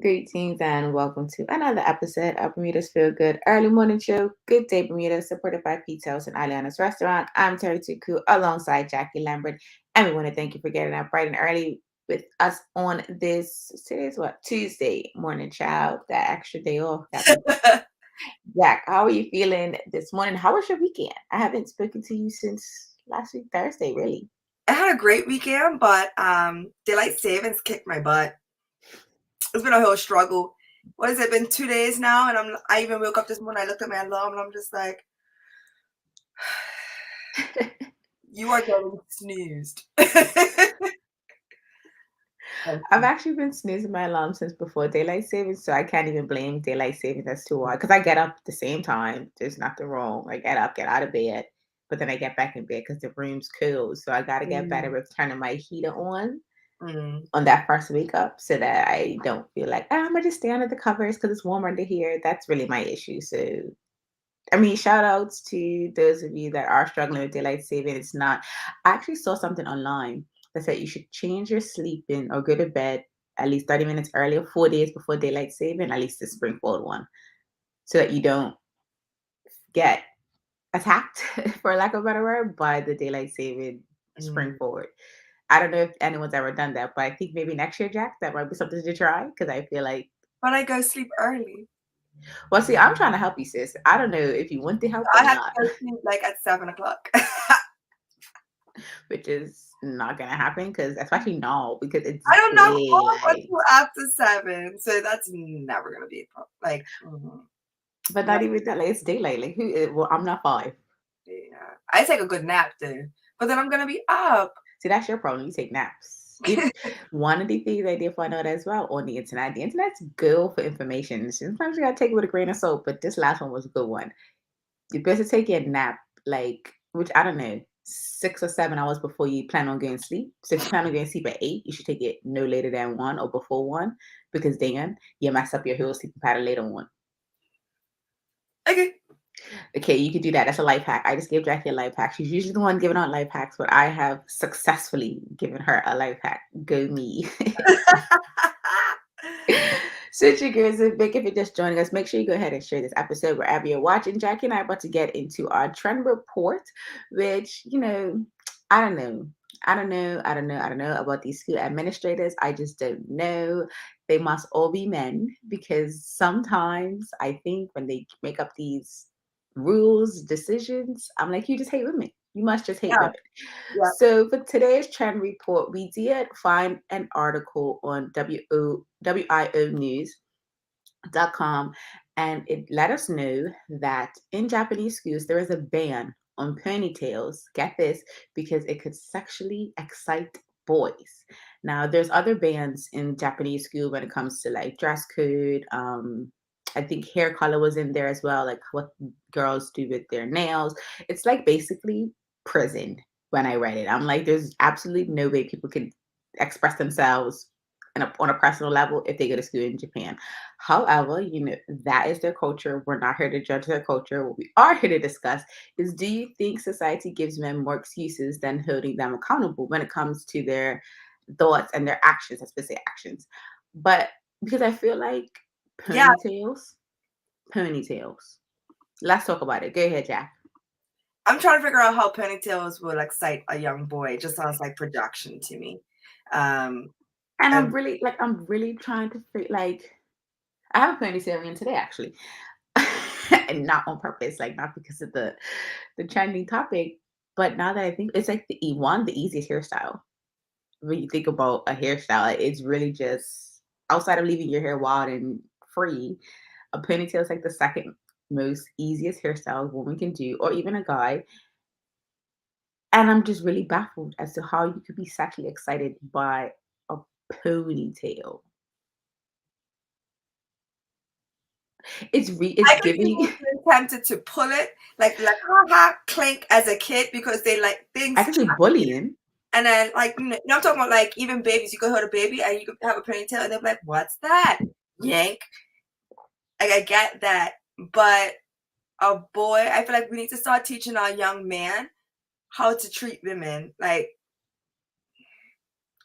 Greetings and welcome to another episode of Bermuda's Feel Good Early Morning Show. Good day, Bermuda, supported by Pizza House and Aliana's Restaurant. I'm Terry Tuku alongside Jacky Lambert, and we want to thank you for getting up bright and early with us on today's what? Tuesday morning, child. That extra day off. Jack, how are you feeling this morning? How was your weekend? I haven't spoken to you since last week, Thursday, really. I had a great weekend, but daylight savings kicked my butt. It's been a whole struggle. What has it been, 2 days now? And I even woke up this morning, I looked at my alarm and I'm just like, you are getting snoozed. I've actually been snoozing my alarm since before daylight savings, so I can't even blame daylight savings as to why. Because I get up at the same time. There's nothing wrong. I get up, get out of bed, but then I get back in bed because the room's cool. So I got to get better with turning my heater on that first wake up so that I don't feel like, I'm going to just stay under the covers because it's warmer under here. That's really my issue. So, I mean, shout outs to those of you that are struggling with daylight saving. It's not, I actually saw something online that said you should change your sleeping or go to bed at least 30 minutes earlier, 4 days before daylight saving, at least the spring forward one, so that you don't get attacked, for lack of a better word, by the daylight saving spring forward. I don't know if anyone's ever done that, but I think maybe next year, Jack, that might be something to try because I feel like. But I go sleep early. Well, see, I'm trying to help you, sis. I don't know if you want to help or I have not. to go sleep like at 7 o'clock. Which is not gonna happen because especially now because it's I don't know daylight. until after 7, so that's never gonna be a problem. Like, But not even that, like it's daylight. Like well, I'm not 5. yeah, I take a good nap though, but then I'm gonna be up. See, that's your problem. You take naps. One of the things I did find out as well on the internet's good for information. Sometimes you gotta take it with a grain of salt, but this last one was a good one. You're supposed to take your nap, like, which I don't know, 6 or 7 hours before you plan on going to sleep. So if you plan on going to sleep at 8, you should take it no later than 1 or before 1, because then you mess up your whole sleeping pattern later on. Okay, you can do that. That's a life hack. I just gave Jackie a life hack. She's usually the one giving out life hacks, but I have successfully given her a life hack. Go me. Switch your gears a bit. If you're just joining us, make sure you go ahead and share this episode wherever you're watching. Jackie and I are about to get into our trend report, which, I don't know. I don't know about these school administrators. I just don't know. They must all be men because sometimes I think when they make up these rules, decisions, I'm like, you just hate women. You must just hate women. Yeah. So for today's trend report, we did find an article on WIOnews.com, and it let us know that in Japanese schools, there is a ban on ponytails. Get this, because it could sexually excite boys. Now, there's other bans in Japanese school when it comes to like dress code. I think hair color was in there as well, like what girls do with their nails. It's like basically prison when I read it. I'm like, there's absolutely no way people can express themselves on a personal level if they go to school in Japan. However, that is their culture. We're not here to judge their culture. What we are here to discuss is, do you think society gives men more excuses than holding them accountable when it comes to their thoughts and their actions, I should say actions? But because I feel like ponytails. Let's talk about it. Go ahead, Jack. I'm trying to figure out how ponytails will excite a young boy. It just sounds like production to me. And I'm really trying to figure, like, I have a ponytail in today actually. And not on purpose, like not because of the trending topic, but now that I think it's like the easiest hairstyle. When you think about a hairstyle, it's really just, outside of leaving your hair wild and free, a ponytail is like the second most easiest hairstyle a woman can do, or even a guy. And I'm just really baffled as to how you could be sexually excited by a ponytail. It's giving. Tempted to pull it, like ha clink as a kid because they like things. Actually, bullying. And then, like, I'm talking about like even babies. You could hold a baby and you could have a ponytail, and they're like, "What's that?" Yank. Like, I get that, but a boy, I feel like we need to start teaching our young man how to treat women. Like,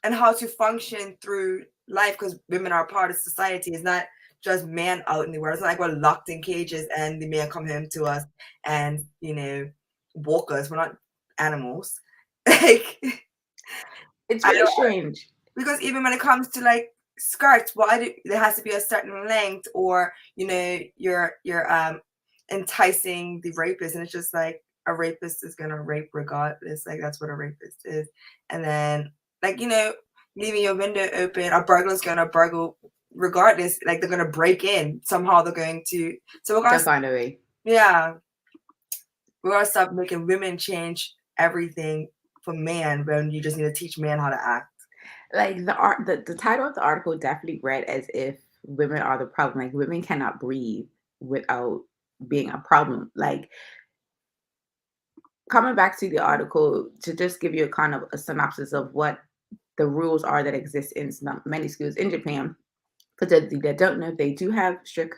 and how to function through life, because women are part of society. It's not just man out in the world. It's not like we're locked in cages and the men come home to us and, you know, walk us. We're not animals. Like, It's I really don't, strange. because even when it comes to like skirts, there has to be a certain length, or you know, you're enticing the rapist, and it's just like a rapist is gonna rape regardless. Like that's what a rapist is. And then, like, you know, leaving your window open, a burglar's gonna burgle regardless. Like they're gonna break in somehow. They're going to. So we're To gonna, find a way. yeah, we're gonna stop making women change everything for man when you just need to teach man how to act. Like the title of the article definitely read as if women are the problem. Like women cannot breathe without being a problem. Like coming back to the article to just give you a kind of a synopsis of what the rules are that exist in many schools in Japan. For those that don't know, they do have strict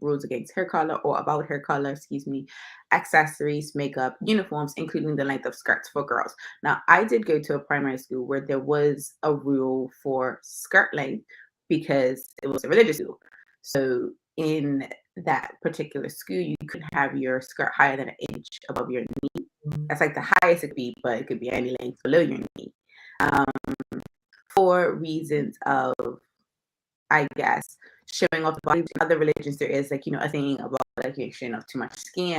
rules against hair color or about hair color, excuse me, accessories, makeup, uniforms, including the length of skirts for girls. Now, I did go to a primary school where there was a rule for skirt length because it was a religious school. So in that particular school, you could have your skirt higher than an inch above your knee. That's like the highest it could be, but it could be any length below your knee. Um, for reasons of, I guess, showing off the body. Other religions, there is like, a thing about like showing off too much skin.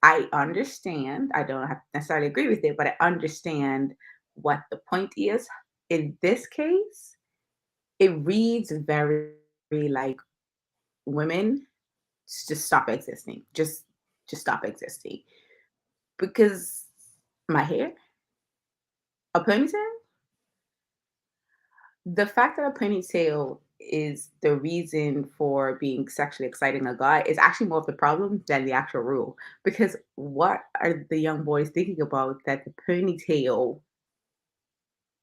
I understand. I don't have to necessarily agree with it, but I understand what the point is. In this case, it reads very like women just stop existing. Just stop existing. Because my hair, a ponytail, the fact that a ponytail is the reason for being sexually exciting a guy is actually more of the problem than the actual rule. Because what are the young boys thinking about that the ponytail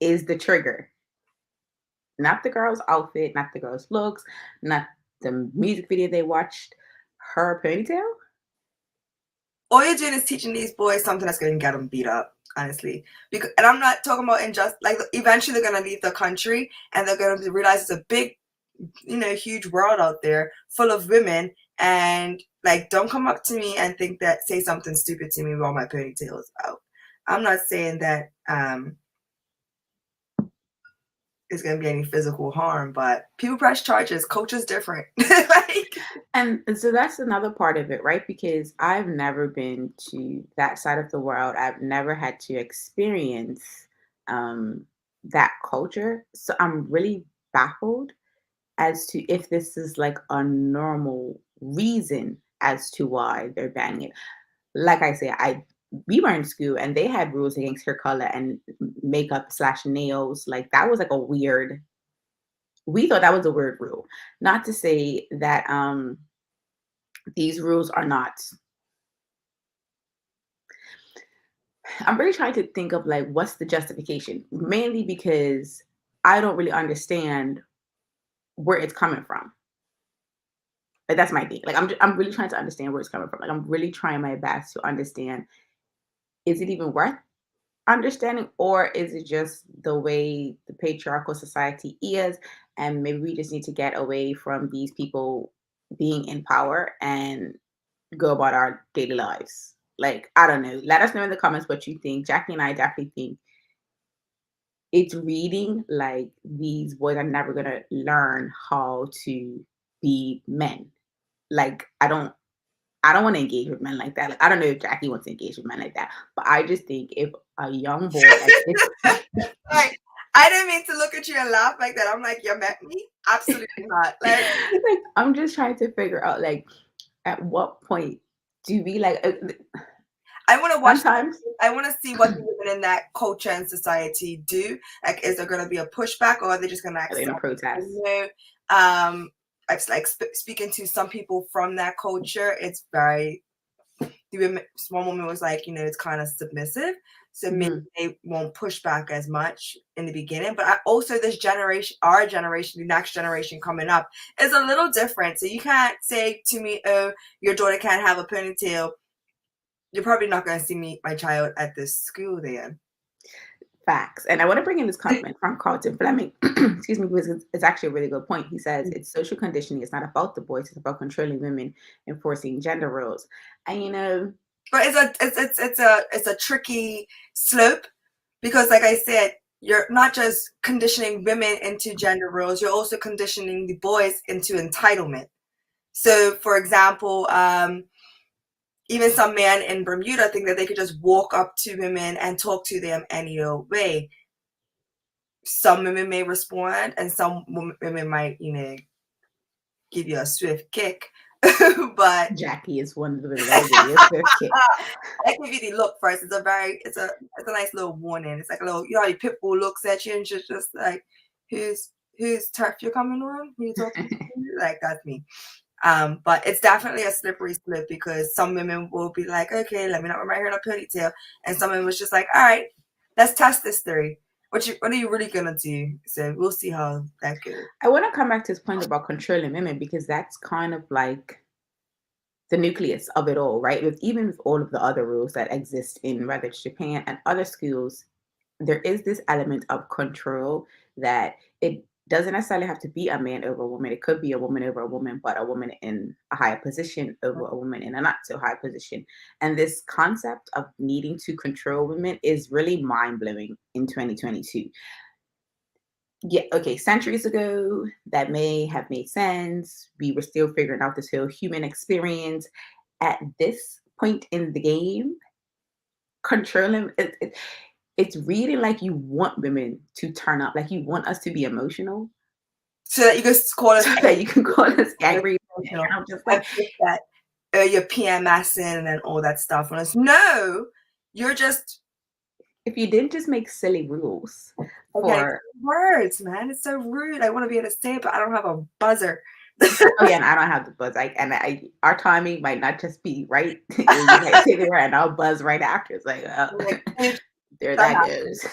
is the trigger? Not the girl's outfit, not the girl's looks, not the music video they watched, her ponytail? All you're doing is teaching these boys something that's going to get them beat up, honestly. Because, and I'm not talking about like eventually they're going to leave the country and they're going to realize it's a big, you know, huge world out there full of women. And like, don't come up to me and say something stupid to me while my ponytail is out. I'm not saying that it's going to be any physical harm, but people press charges. Culture's different. Like, And so that's another part of it, right? Because I've never been to that side of the world. I've never had to experience um, that culture. So I'm really baffled as to if this is like a normal reason as to why they're banning it. Like I say, we were in school and they had rules against hair color and makeup slash nails. Like that was like a weird. We thought that was a weird rule. Not to say that these rules are not. I'm really trying to think of like what's the justification, mainly because I don't really understand where it's coming from. Like that's my thing. Like I'm really trying to understand where it's coming from. Like I'm really trying my best to understand. Is it even worth understanding, or is it just the way the patriarchal society is, and maybe we just need to get away from these people being in power and go about our daily lives? Like, I don't know. Let us know in the comments what you think. Jackie and I definitely think it's reading like these boys are never gonna learn how to be men. Like, I don't want to engage with men like that. Like, I don't know if Jackie wants to engage with men like that, but I just think if a young boy at this like, I didn't mean to look at you and laugh like that. I'm like, you met me? Absolutely not. Like, I'm just trying to figure out like at what point do we like I want to watch. sometimes I want to see what the women in that culture and society do. Like, is there going to be a pushback, or are they just going to in a accept? protest. You know, it's like speaking to some people from that culture. It's very. One woman was like, you know, it's kind of submissive, so maybe they won't push back as much in the beginning. But also, this generation, our generation, the next generation coming up, is a little different. So you can't say to me, "Oh, your daughter can't have a ponytail." You're probably not going to see my child at this school then. Facts. And I want to bring in this comment from Carlton Fleming, excuse me, because it's actually a really good point. He says it's social conditioning. It's not about the boys. It's about controlling women, enforcing gender roles. And but it's a tricky slope because, like I said, you're not just conditioning women into gender roles. You're also conditioning the boys into entitlement. So, for example, even some men in Bermuda think that they could just walk up to women and talk to them any old way. Some women may respond, and some women might, give you a swift kick. But Jacky is one of the women that will give you a swift kick. I give you the look first. It's a nice little warning. It's like a little, how your pit bull looks at you and just like, whose turf you're coming on? Who you talking to? Like, that's me. But it's definitely a slippery slope because some women will be like, okay, let me not wear my hair in a ponytail. And some women was just like, all right, let's test this theory. What are you really gonna do? So we'll see how that goes. I want to come back to this point about controlling women because that's kind of like the nucleus of it all, right? Even with all of the other rules that exist in whether it's Japan and other schools, there is this element of control that it doesn't necessarily have to be a man over a woman. It could be a woman over a woman, but a woman in a higher position over a woman in a not so high position. And this concept of needing to control women is really mind blowing in 2022. Yeah, okay, centuries ago, that may have made sense. We were still figuring out this whole human experience. At this point in the game, controlling it's reading like you want women to turn up, like you want us to be emotional, so that you can call us so that you can call us angry. And I'm just like that you're PMSing and all that stuff. And it's no, you're just. If you didn't just make silly rules for words, man, it's so rude. I want to be able to say it, but I don't have a buzzer. Oh yeah, and I don't have the buzz. Our timing might not just be right. You might say the word and I'll buzz right after. It's like, there that goes.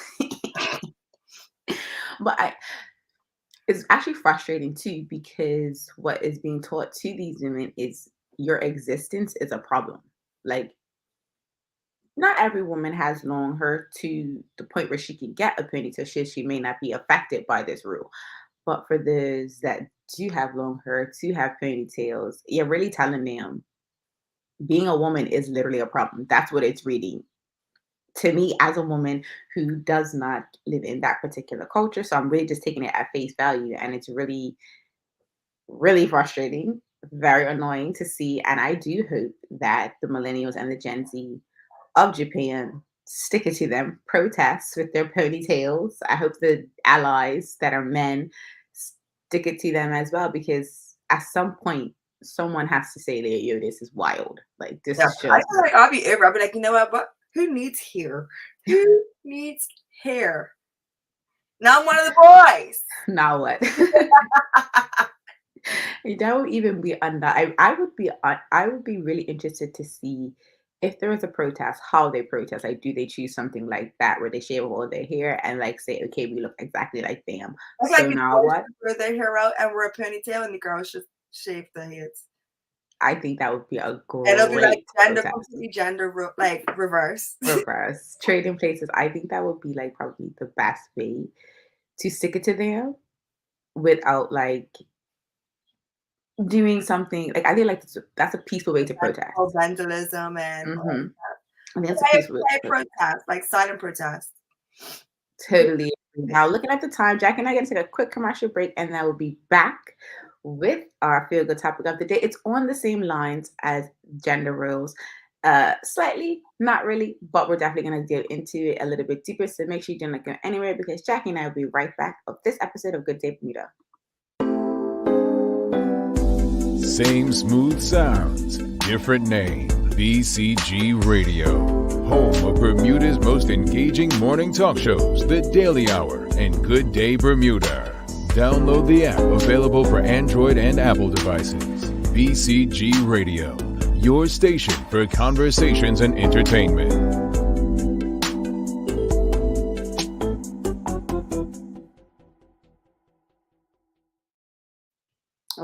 But it's actually frustrating too because what is being taught to these women is your existence is a problem. Like, not every woman has long hair to the point where she can get a ponytail. She may not be affected by this rule. But for those that do have long hair, to have ponytails, you're really telling them being a woman is literally a problem. That's what it's reading to me as a woman who does not live in that particular culture. So I'm really just taking it at face value. And it's really, really frustrating, very annoying to see. And I do hope that the millennials and the Gen Z of Japan stick it to them, protests with their ponytails. I hope the allies that are men stick it to them as well, because at some point, someone has to say that, yo, this is wild. Like, this is just. I feel like I'll be over. I'll be like, you know what? But who needs hair? Who needs hair? Now I'm one of the boys. Now what? That would even be under. I would be really interested to see if there was a protest, how they protest. Like, do they choose something like that where they shave all their hair and like say, okay, we look exactly like them. So like now what? Wear their hair out and wear a ponytail, and the girls just shave their heads. I think that would be a great. It'll be like completely gender like reverse. Reverse. Trading places. I think that would be like probably the best way to stick it to them without like doing something like, I think like that's a peaceful way to protest. Vandalism and all that. I mean, that's a peaceful way to protest, like silent protest. Totally. Now, looking at the time, Jack and I are going to take a quick commercial break, and then we'll be back with our feel good topic of the day. It's on the same lines as gender roles, slightly, not really, but we're definitely going to get into it a little bit deeper. So make sure you don't go anywhere, because Jackie and I will be right back of this episode of Good Day Bermuda. Same smooth sounds, different name. BCG Radio, home of Bermuda's most engaging morning talk shows, The Daily Hour and Good Day Bermuda. Download the app, available for Android and Apple devices. BCG Radio, your station for conversations and entertainment.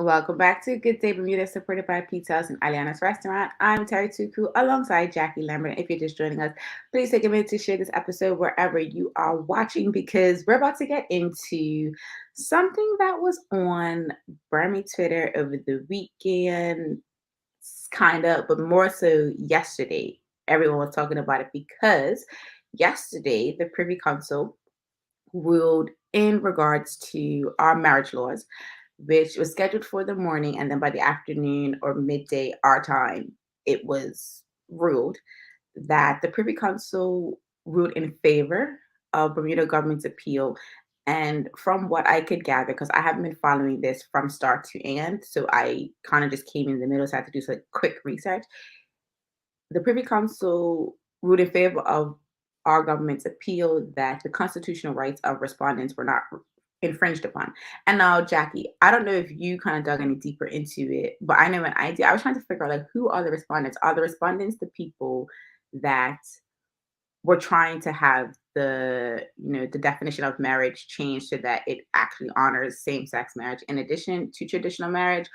Welcome back to Good Day Bermuda, supported by Pizza's and Aliana's Restaurant. I'm Terry Tuku alongside Jacky Lambert. If you're just joining us, please take a minute to share this episode wherever you are watching, because we're about to get into something that was on Burmy Twitter over the weekend, kind of, but more so yesterday. Everyone was talking about it because yesterday the Privy Council ruled in regards to our marriage laws, which was scheduled for the morning, and then by the afternoon or midday our time, it was ruled that the Privy Council ruled in favor of Bermuda government's appeal. And from what I could gather, because I haven't been following this from start to end, so I kind of just came in the middle, so I had to do some quick research. The Privy Council ruled in favor of our government's appeal that the constitutional rights of respondents were not infringed upon. And now, Jacky, I don't know if you kind of dug any deeper into it, but I know when I did, I was trying to figure out, like, who are the respondents? Are the respondents the people that were trying to have the definition of marriage changed so that it actually honors same-sex marriage in addition to traditional marriage?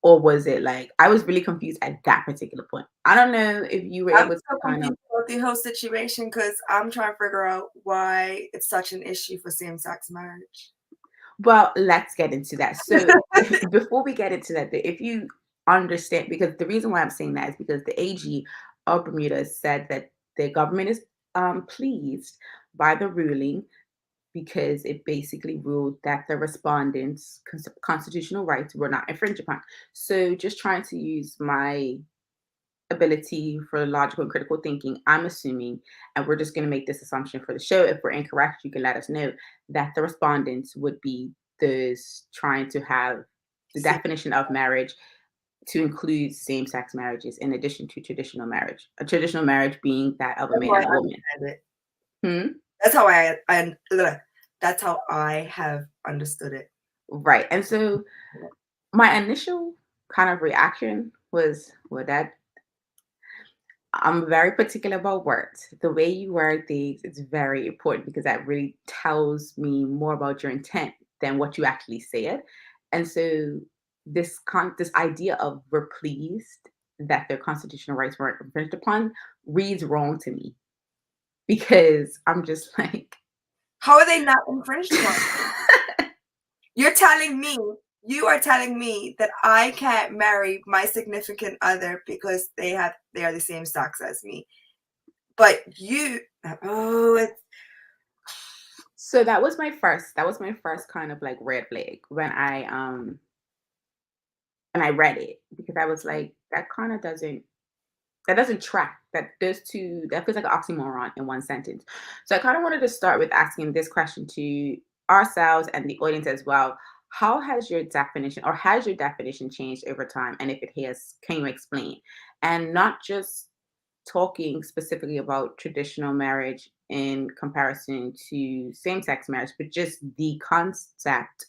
Or was it like, I was really confused at that particular point. I don't know if you were I'm able to so kind of. confused about the whole situation because I'm trying to figure out why it's such an issue for same-sex marriage. Well, let's get into that. So before we get into that, if you understand, because the reason why I'm saying that is because the AG of Bermuda said that the government is pleased by the ruling, because it basically ruled that the respondents' constitutional rights were not infringed upon. So just trying to use my ability for logical and critical thinking, I'm assuming, and we're just going to make this assumption for the show. If we're incorrect, you can let us know, that the respondents would be those trying to have the definition of marriage to include same-sex marriages in addition to traditional marriage. A traditional marriage being that of a man and a woman. That's how I have understood it. Right. And so my initial kind of reaction was, well, that I'm very particular about words. The way you word things is very important, because that really tells me more about your intent than what you actually said. And so this idea of we're pleased that their constitutional rights weren't infringed upon reads wrong to me, because I'm just like, how are they not infringed upon? You are telling me that I can't marry my significant other because they are the same sex as me. But so that was my first kind of like red flag when I read it, because I was like, that kind of doesn't track. That feels like an oxymoron in one sentence. So I kind of wanted to start with asking this question to ourselves and the audience as well. Has your definition changed over time? And if it has, can you explain? And not just talking specifically about traditional marriage in comparison to same-sex marriage, but just the concept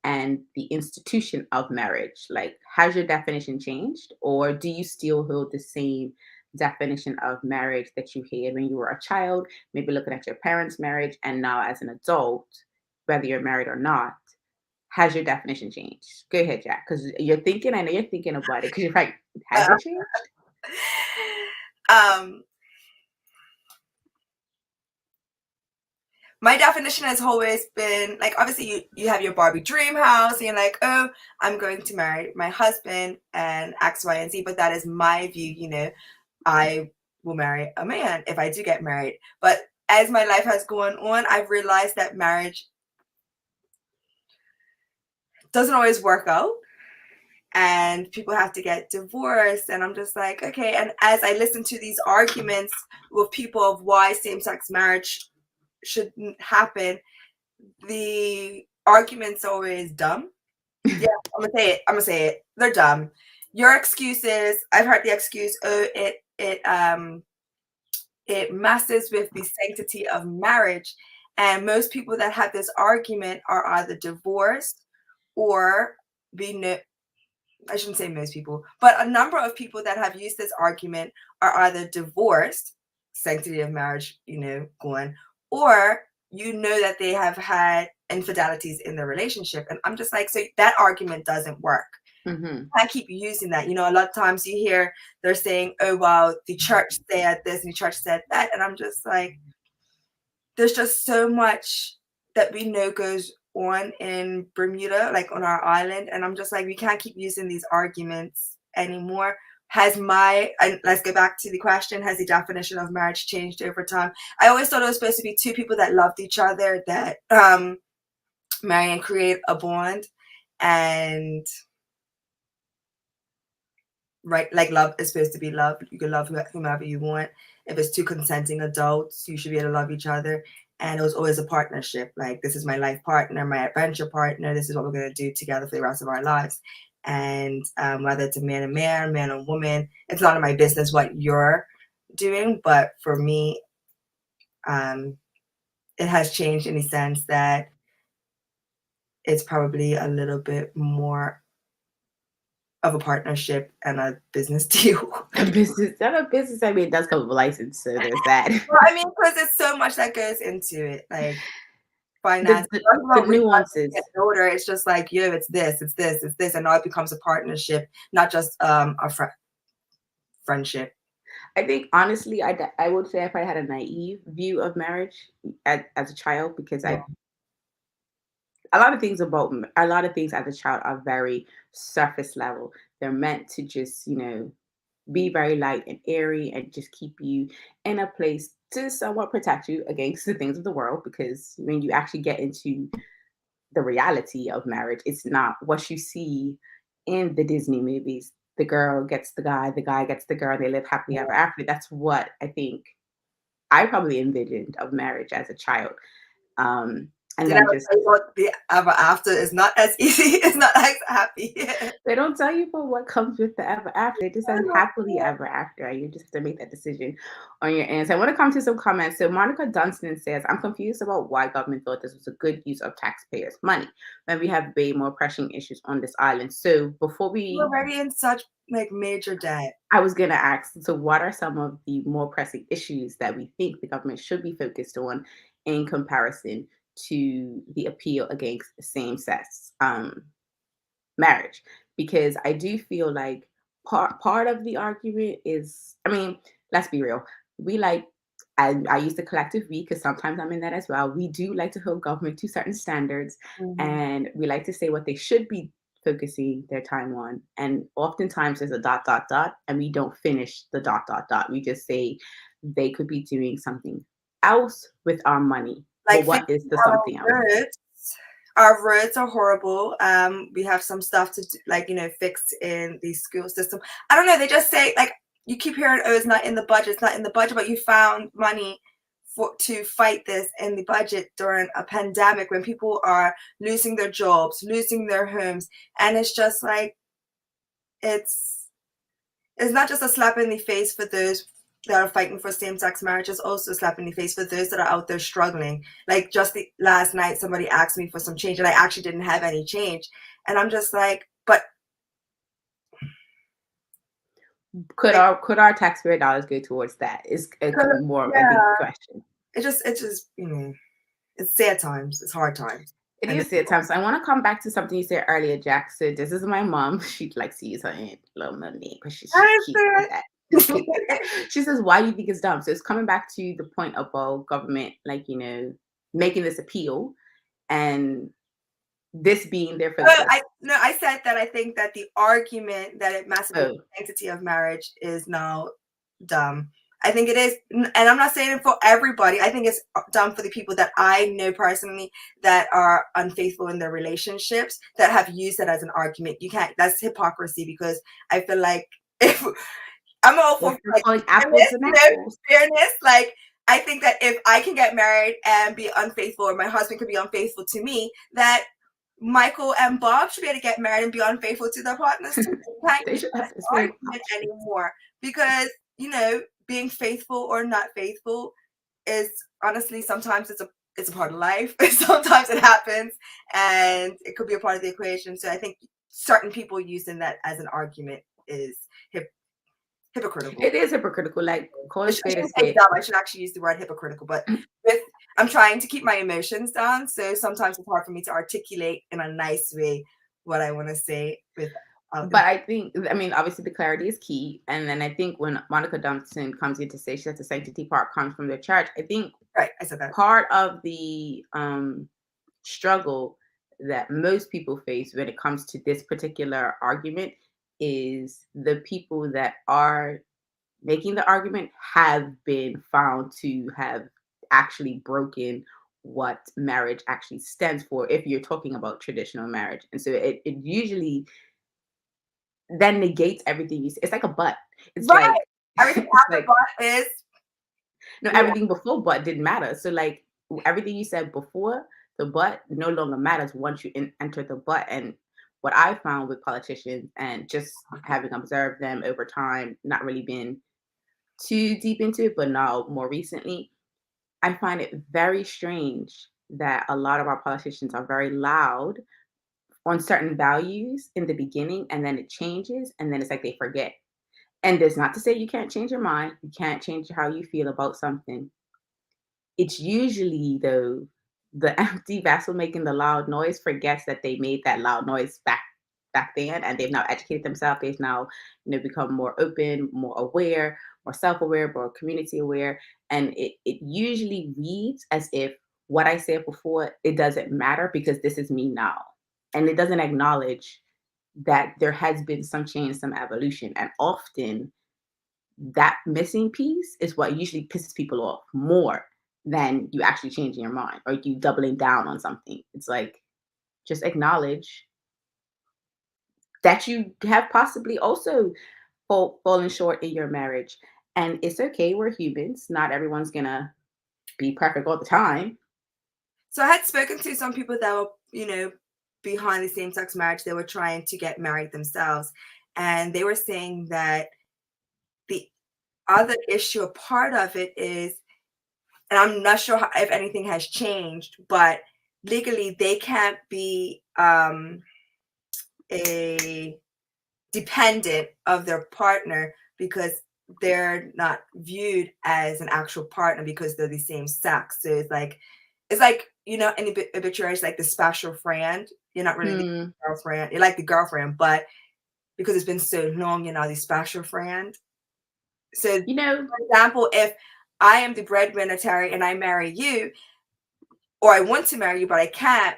and the institution of marriage. Like, has your definition changed, or do you still hold the same definition of marriage that you had when you were a child, maybe looking at your parents' marriage, and now as an adult, whether you're married or not? Has your definition changed? Go ahead, Jack, because you're thinking. I know you're thinking about it, because you're like, has it changed? My definition has always been, like, obviously you have your Barbie dream house and you're like, oh, I'm going to marry my husband and X, Y, and Z, but that is my view. I will marry a man if I do get married. But as my life has gone on, I've realized that marriage doesn't always work out, and people have to get divorced, and I'm just like, okay. And as I listen to these arguments with people of why same-sex marriage shouldn't happen, the argument's always dumb. Yeah, I'm gonna say it. They're dumb. Your excuses, I've heard the excuse, oh, it messes with the sanctity of marriage. And most people that have this argument are either divorced or I shouldn't say most people, but a number of people that have used this argument are either divorced, sanctity of marriage, going, or that they have had infidelities in the relationship. And I'm just like, so that argument doesn't work. Mm-hmm. I keep using that. You know, a lot of times you hear they're saying, oh, well, the church said this and the church said that. And I'm just like, there's just so much that we know goes on in Bermuda, like on our island. And I'm just like, we can't keep using these arguments anymore. And let's go back to the question, has the definition of marriage changed over time? I always thought it was supposed to be two people that loved each other, that marry and create a bond. And right, like love is supposed to be love. You can love whomever you want. If it's two consenting adults, you should be able to love each other. And it was always a partnership. Like, this is my life partner, my adventure partner. This is what we're going to do together for the rest of our lives. And whether it's a man and woman, it's none of my business what you're doing. But for me, it has changed in the sense that it's probably a little bit more of a partnership and a business deal. A business, not a business. I mean, it does come with a license, so there's that. Well, I mean, because there's so much that goes into it, like finance. The nuances. Get older, it's just like, it's this, and now it becomes a partnership, not just a friendship. I think honestly, I would say if I had a naive view of marriage as a child, because a lot of things as a child are very surface level. They're meant to just, be very light and airy and just keep you in a place to somewhat protect you against the things of the world. Because when you actually get into the reality of marriage, it's not what you see in the Disney movies. The girl gets the guy gets the girl, and they live happily ever after. That's what I think I probably envisioned of marriage as a child. And then the ever after is not as easy. It's not as happy. They don't tell you for what comes with the ever after. It just says happily ever after. You just have to make that decision on your end. So I want to come to some comments. So Monica Dunstan says, I'm confused about why government thought this was a good use of taxpayers' money when we have way more pressing issues on this island. So before we're already in such major debt. I was going to ask, so what are some of the more pressing issues that we think the government should be focused on in comparison to the appeal against same-sex marriage? Because I do feel like part of the argument is, I mean, let's be real. I use the collective we because sometimes I'm in that as well. We do like to hold government to certain standards, and we like to say what they should be focusing their time on. And oftentimes there's a ... and we don't finish the ... We just say they could be doing something else with our money. Like, what is the something else? Our roads are horrible. We have some stuff to do, fix in the school system. I don't know. They just say, you keep hearing, oh, it's not in the budget. It's not in the budget, but you found money to fight this in the budget during a pandemic when people are losing their jobs, losing their homes. And it's just like, it's not just a slap in the face for those that are fighting for same-sex marriage, is also a slap in the face for those that are out there struggling. Like just last night, somebody asked me for some change and I actually didn't have any change. And I'm just like, but could our taxpayer dollars go towards that? Is more of a big question. It's just, it's sad times. It's hard times. It is sad times. So I want to come back to something you said earlier, Jack. So this is my mom. She likes to use her little money because she's cute with that. She says, why do you think it's dumb? So it's coming back to the point about government, making this appeal and this being their focus. I said that I think that the argument that it massively the sanctity of marriage is now dumb. I think it is, and I'm not saying it for everybody. I think it's dumb for the people that I know personally that are unfaithful in their relationships, that have used it as an argument. You can't, that's hypocrisy, because I feel like if I'm all for fairness, I think that if I can get married and be unfaithful, or my husband could be unfaithful to me, that Michael and Bob should be able to get married and be unfaithful to their partners too. They should have this argument anymore, because being faithful or not faithful is honestly sometimes it's a part of life. Sometimes it happens, and it could be a part of the equation. So I think certain people using that as an argument is hypocritical. It is hypocritical. Like, call it spade a spade. I should actually use the word hypocritical, but with I'm trying to keep my emotions down, so sometimes it's hard for me to articulate in a nice way what I want to say with. But I think, I mean, obviously the clarity is key. And then I think when Monica Dumpton comes in to say she has the sanctity part comes from the church, I think Right, I said that. part of the struggle that most people face when it comes to this particular argument is the people that are making the argument have been found to have actually broken what marriage actually stands for if you're talking about traditional marriage. And so it usually then negates everything you say. It's like a but. It's Right. like Everything it's after like but is no, yeah. everything before but didn't matter. So like everything you said before the but no longer matters once you enter the but. And what I found with politicians and just having observed them over time, not really been too deep into it, but now more recently, I find it very strange that a lot of our politicians are very loud on certain values in the beginning and then it changes and then it's like they forget. And that's not to say you can't change your mind, you can't change how you feel about something. It's usually though the empty vessel making the loud noise forgets that they made that loud noise back then and they've now educated themselves. They've now, become more open, more aware, more self-aware, more community aware. And it usually reads as if what I said before, it doesn't matter because this is me now. And it doesn't acknowledge that there has been some change, some evolution. And often that missing piece is what usually pisses people off more than you actually changing your mind or you doubling down on something. It's like, just acknowledge that you have possibly also fallen short in your marriage. And it's okay, we're humans. Not everyone's gonna be perfect all the time. So I had spoken to some people that were, behind the same-sex marriage. They were trying to get married themselves. And they were saying that the other issue, a part of it is, and I'm not sure if anything has changed, but legally they can't be a dependent of their partner because they're not viewed as an actual partner because they're the same sex. So it's like in obituaries, like the special friend. You're not really the girlfriend. You're like the girlfriend, but because it's been so long, you're not the special friend. So, for example, if I am the breadwinner, Terry, and I marry you, or I want to marry you, but I can't.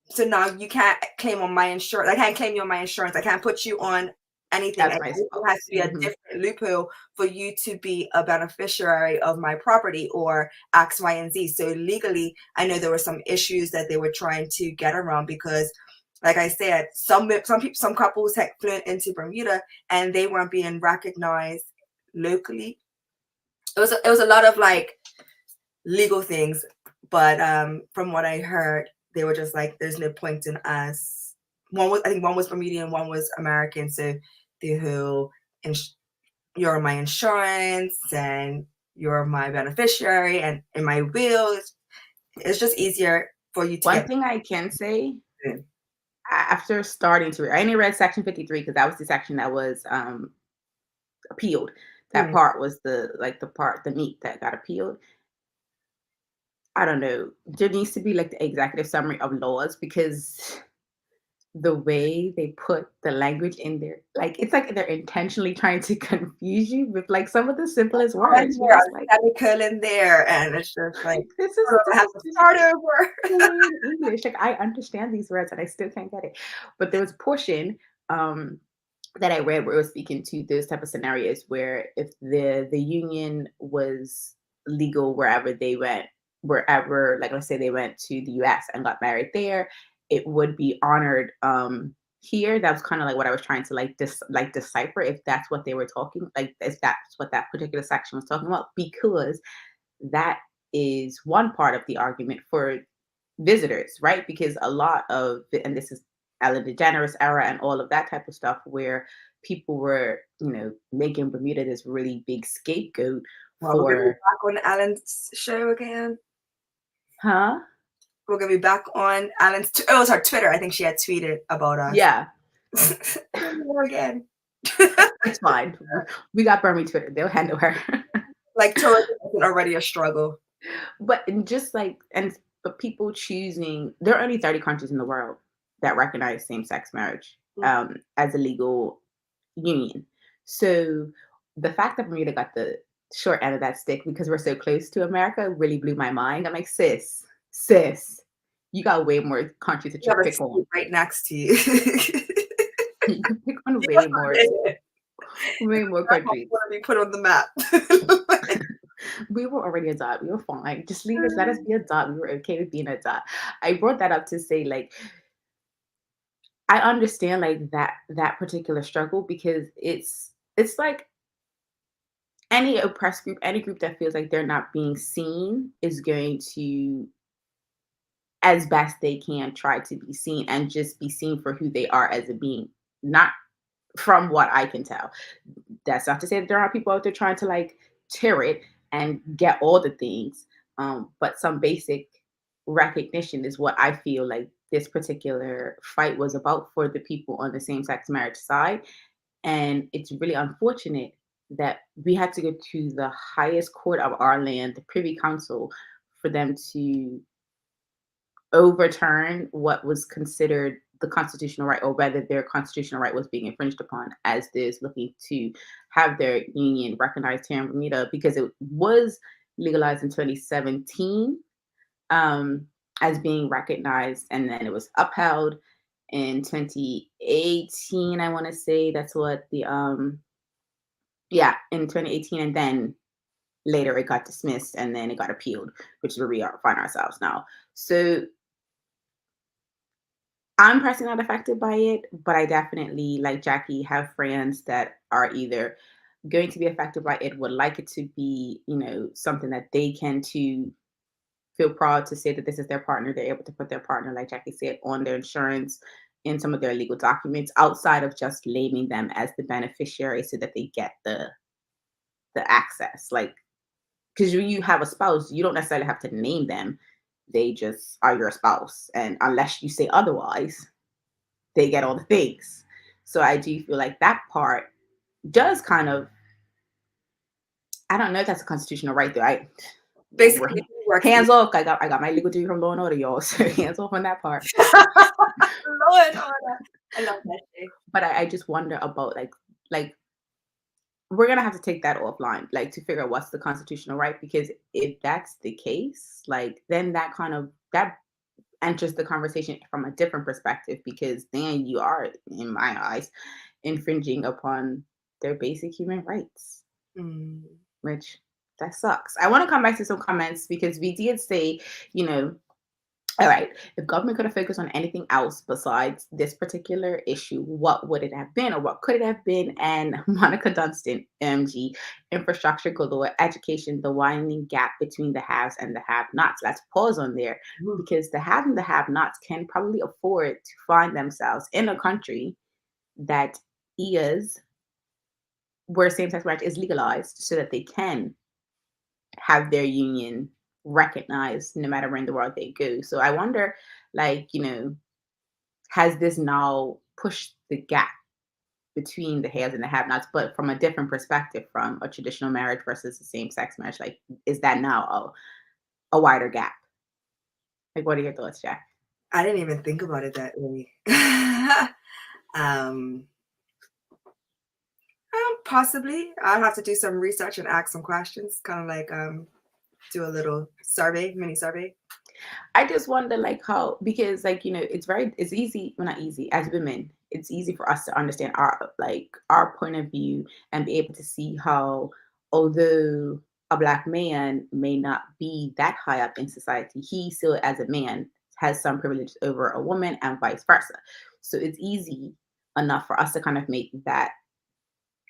So now you can't claim on my insurance. I can't claim you on my insurance. I can't put you on anything. That's It has to be a different loophole for you to be a beneficiary of my property or X, Y, and Z. So legally, I know there were some issues that they were trying to get around because, like I said, some couples had flown into Bermuda and they weren't being recognized locally. It was a lot of like legal things, but from what I heard, they were just like, there's no point in us. I think one was Bermudian, one was American. So the whole, you're my insurance and you're my beneficiary and in my will, it's just easier for you to One thing I can say, after starting to read, I only read section 53 because that was the section that was appealed. That part was the meat that got appealed. I don't know. There needs to be like the executive summary of laws because the way they put the language in there, like it's like they're intentionally trying to confuse you with like some of the simplest words. Like in there, and it's just like this is have to start over. English. Like I understand these words and I still can't get it. But there was a portion that I read where it was speaking to those type of scenarios where if the union was legal wherever they went, like let's say they went to the US and got married there, it would be honored here. That was kind of like what I was trying to decipher if that's what they were talking, like if that's what that particular section was talking about, because that is one part of the argument for visitors, right? Because a lot of, and this is Ellen DeGeneres era and all of that type of stuff where people were, making Bermuda this really big scapegoat for. We're gonna be back on Ellen's show again. Huh? We're gonna be back on Ellen's. It was her Twitter. I think she had tweeted about us. Yeah. Again. It's fine. We got Bermuda Twitter. They'll handle her. Like tourism isn't already a struggle. But just like but people choosing, there are only 30 countries in the world that recognize same-sex marriage as a legal union. So the fact that Bermuda got the short end of that stick because we're so close to America really blew my mind. I'm like, sis, you got way more countries that You you have can a pick on. state right next to you. You can pick on You must not way more countries. want to be put on the map. We were already a dot. We were fine. Just leave us. Let us be a dot. We were okay with being a dot. I brought that up to say, like, I understand like that particular struggle because it's like any oppressed group, any group that feels like they're not being seen is going to, as best they can, try to be seen and just be seen for who they are as a being. Not from what I can tell. That's not to say that there are people out there trying to like tear it and get all the things. But some basic recognition is what I feel like this particular fight was about for the people on the same sex marriage side. And it's really unfortunate that we had to go to the highest court of our land, the Privy Council, for them to overturn what was considered the constitutional right, or whether their constitutional right was being infringed upon, as there's looking to have their union recognized here in Bermuda, because it was legalized in 2017 as being recognized, and then it was upheld in 2018. I want to say that's what the yeah, in 2018, and then later it got dismissed, and then it got appealed, which is where we find ourselves now. So I'm personally not affected by it, but I definitely, like Jackie, have friends that are either going to be affected by it, would like it to be, something that they can to feel proud to say that this is their partner. They're able to put their partner, like Jackie said, on their insurance, in some of their legal documents, outside of just naming them as the beneficiary so that they get the access. Like, because you have a spouse, you don't necessarily have to name them. They just are your spouse. And unless you say otherwise, they get all the things. So I do feel like that part does kind of, I don't know if that's a constitutional right though. Basically, Hands off. I got my legal degree from Law and Order, y'all. So hands off on that part. Lord, I love that shit. But I just wonder about like we're gonna have to take that offline, like to figure out what's the constitutional right. Because if that's the case, like then that enters the conversation from a different perspective, because then you are, in my eyes, infringing upon their basic human rights, which that sucks. I want to come back to some comments because we did say, you know, all right, if government could have focused on anything else besides this particular issue, what would it have been, or what could it have been? And Monica Dunstan, MG, infrastructure galore, education, the widening gap between the haves and the have-nots. Let's pause on there, because the have and the have-nots can probably afford to find themselves in a country that is where same-sex marriage is legalized, so that they can have their union recognized no matter where in the world they go. So I wonder, like, has this now pushed the gap between the haves and the have-nots, but from a different perspective, from a traditional marriage versus a same-sex marriage? Like, is that now a wider gap? Like, what are your thoughts, Jack? I didn't even think about it that way. Possibly. I'd have to do some research and ask some questions, kind of like do a little mini survey. I just wonder, like, how, because, like, it's easy, well, not easy, as women, it's easy for us to understand our point of view and be able to see how, although a Black man may not be that high up in society, he still, as a man, has some privilege over a woman and vice versa. So it's easy enough for us to kind of make that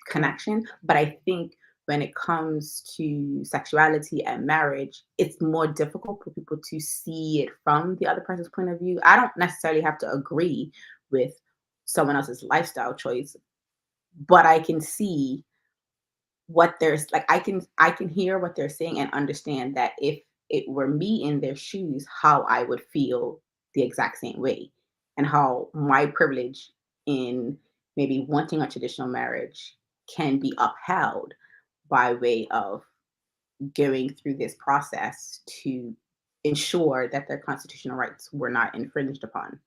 connection. But I think when it comes to sexuality and marriage, it's more difficult for people to see it from the other person's point of view. I don't necessarily have to agree with someone else's lifestyle choice, but I can see what there's like, I can hear what they're saying and understand that if it were me in their shoes, how I would feel the exact same way, and how my privilege in maybe wanting a traditional marriage can be upheld by way of going through this process to ensure that their constitutional rights were not infringed upon.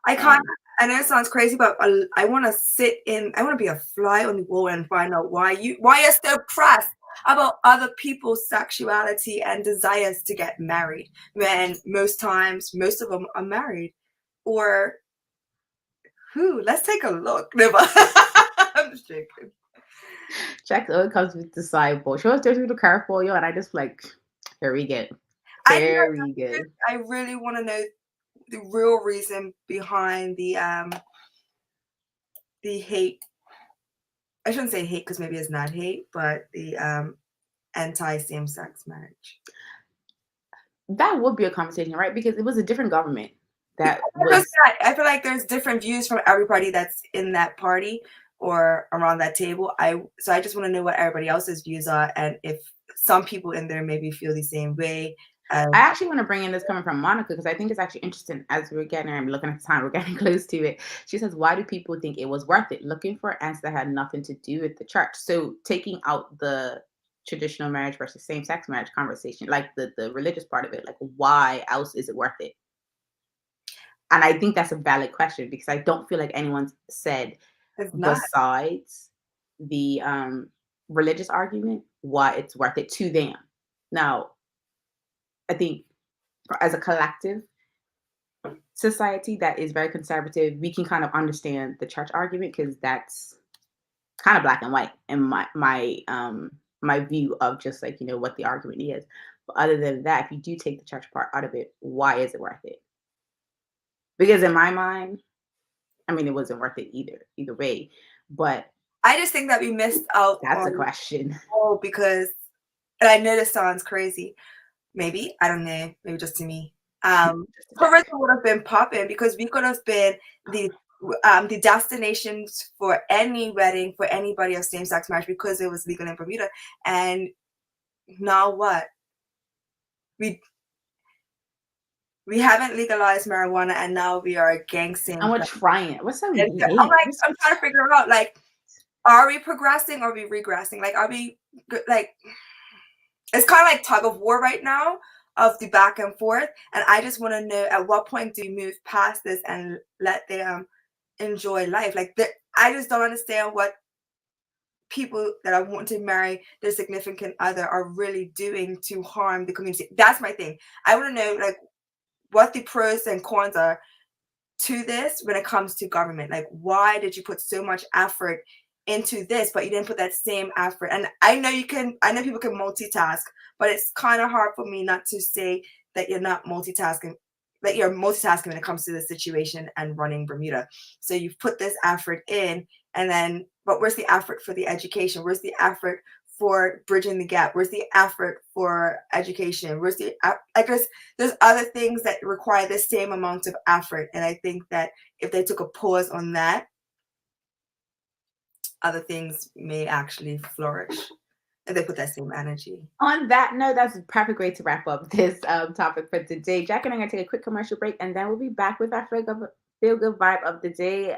I know it sounds crazy, but I want to be a fly on the wall and find out why you're so pressed about other people's sexuality and desires to get married, when most of them are married. Or let's take a look. I'm just joking. Jack always comes with the sideboard. She always goes through the curveball, and I just like, very good. Very good. I really want to know the real reason behind the hate. I shouldn't say hate because maybe it's not hate, but the anti-same-sex marriage. That would be a conversation, right? Because it was a different government. I feel like there's different views from everybody that's in that party or around that table. So I just want to know what everybody else's views are, and if some people in there maybe feel the same way. I actually want to bring in this coming from Monica, because I think it's actually interesting as I'm looking at the time, we're getting close to it. She says, why do people think it was worth it? Looking for an answer that had nothing to do with the church. So taking out the traditional marriage versus same-sex marriage conversation, like the religious part of it, like why else is it worth it? And I think that's a valid question, because I don't feel like anyone's said, besides the religious argument, why it's worth it to them. Now, I think as a collective society that is very conservative, we can kind of understand the church argument, because that's kind of black and white in my view of just like, what the argument is. But other than that, if you do take the church part out of it, why is it worth it? Because in my mind, I mean, it wasn't worth it either way. But I just think that we missed out. That's a question. Oh, because, and I know this sounds crazy. Maybe, I don't know, maybe just to me. Tourism would have been popping, because we could have been the destinations for any wedding for anybody of same-sex marriage, because it was legal in Bermuda. And now what? We haven't legalized marijuana, and now we are gangsing. And we're trying. What's that? I'm trying to figure out, like, are we progressing or are we regressing? Like, are we like? It's kind of like tug of war right now of the back and forth, and I just want to know at what point do we move past this and let them enjoy life? Like, I just don't understand what people that are wanting to marry their significant other are really doing to harm the community. That's my thing. I want to know, like, what the pros and cons are to this when it comes to government. Like, why did you put so much effort into this, but you didn't put that same effort? And I know people can multitask, but it's kind of hard for me not to say that you're not multitasking, that you're multitasking when it comes to the situation and running Bermuda. So you've put this effort in, and then, but where's the effort for the education? Where's the effort for bridging the gap? Where's the effort for education? Where's the, like, there's other things that require the same amount of effort. And I think that if they took a pause on that, other things may actually flourish if they put that same energy. On that note, that's a perfect way to wrap up this topic for today. Jack and I'm going to take a quick commercial break, and then we'll be back with our feel good vibe of the day.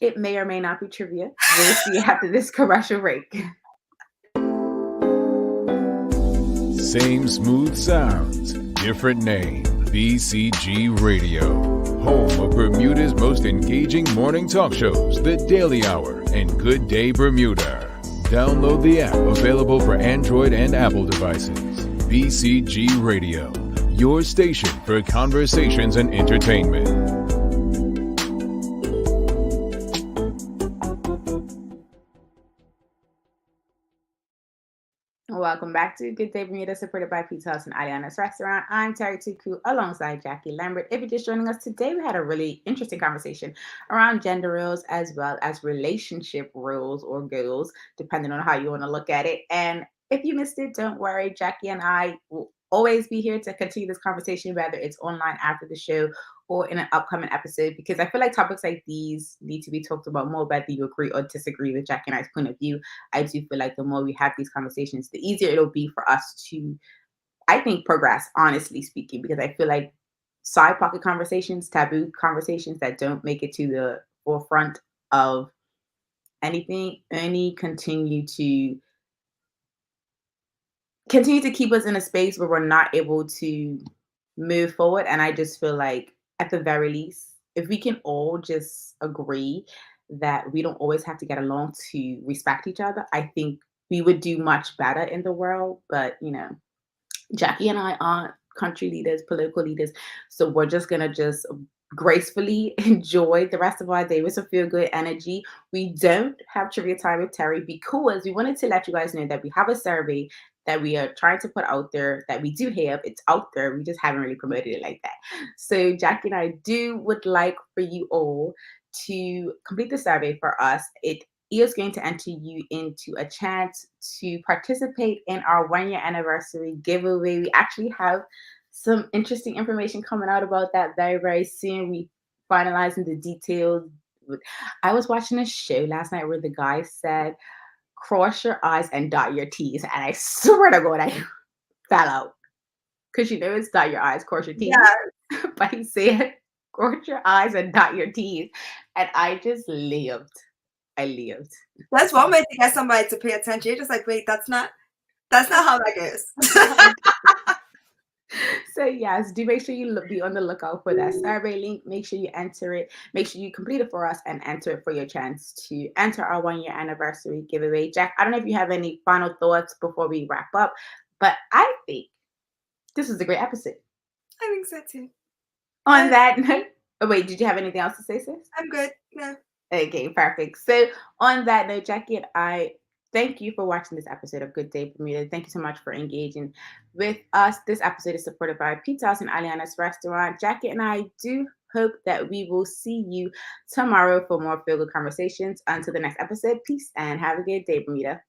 It may or may not be trivia. We'll see after this commercial break. Same smooth sounds, different name. BCG Radio, home of Bermuda's most engaging morning talk shows, The Daily Hour and Good Day Bermuda. Download the app, available for Android and Apple devices. BCG Radio, your station for conversations and entertainment. Welcome back to Good Day Bermuda, supported by Pizza House and Aliana's Restaurant. I'm Terri Tuku alongside Jackie Lambert. If you're just joining us today, we had a really interesting conversation around gender roles as well as relationship roles or goals, depending on how you want to look at it. And if you missed it, don't worry. Jackie and I will always be here to continue this conversation, whether it's online after the show or in an upcoming episode, because I feel like topics like these need to be talked about more, whether you agree or disagree with Jackie and I's point of view. I do feel like the more we have these conversations, the easier it'll be for us to, I think, progress, honestly speaking, because I feel like side pocket conversations, taboo conversations that don't make it to the forefront of anything, only continue to continue to keep us in a space where we're not able to move forward. And I just feel like, at the very least, if we can all just agree that we don't always have to get along to respect each other, I think we would do much better in the world. But, Jacky and I aren't country leaders, political leaders. So we're just going to just gracefully enjoy the rest of our day with some feel good energy. We don't have trivia time with Terry because we wanted to let you guys know that we have a survey that we are trying to put out there, that we do have. It's out there. We just haven't really promoted it like that. So Jacky and I would like for you all to complete the survey for us. It is going to enter you into a chance to participate in our 1 year anniversary giveaway. We actually have some interesting information coming out about that very, very soon. We finalizing the details. I was watching a show last night where the guy said, cross your eyes and dot your T's. And I swear to God, I fell out. Because it's dot your eyes, cross your T's. Yeah. But he said, cross your eyes and dot your T's. And I just lived. I lived. That's one way to get somebody to pay attention. You're just like, wait, that's not how that goes. So yes, do make sure you be on the lookout for that survey link. Make sure you enter it. Make sure you complete it for us and enter it for your chance to enter our 1 year anniversary giveaway. Jack, I don't know if you have any final thoughts before we wrap up, but I think this was a great episode. I think so too. On that note, wait, did you have anything else to say, sis? I'm good. No. Okay, perfect. So on that note, Jacky and I thank you for watching this episode of Good Day Bermuda. Thank you so much for engaging with us. This episode is supported by Pizza House and Aliana's Restaurant. Jacky and I do hope that we will see you tomorrow for more feel good conversations. Until the next episode, peace and have a good day, Bermuda.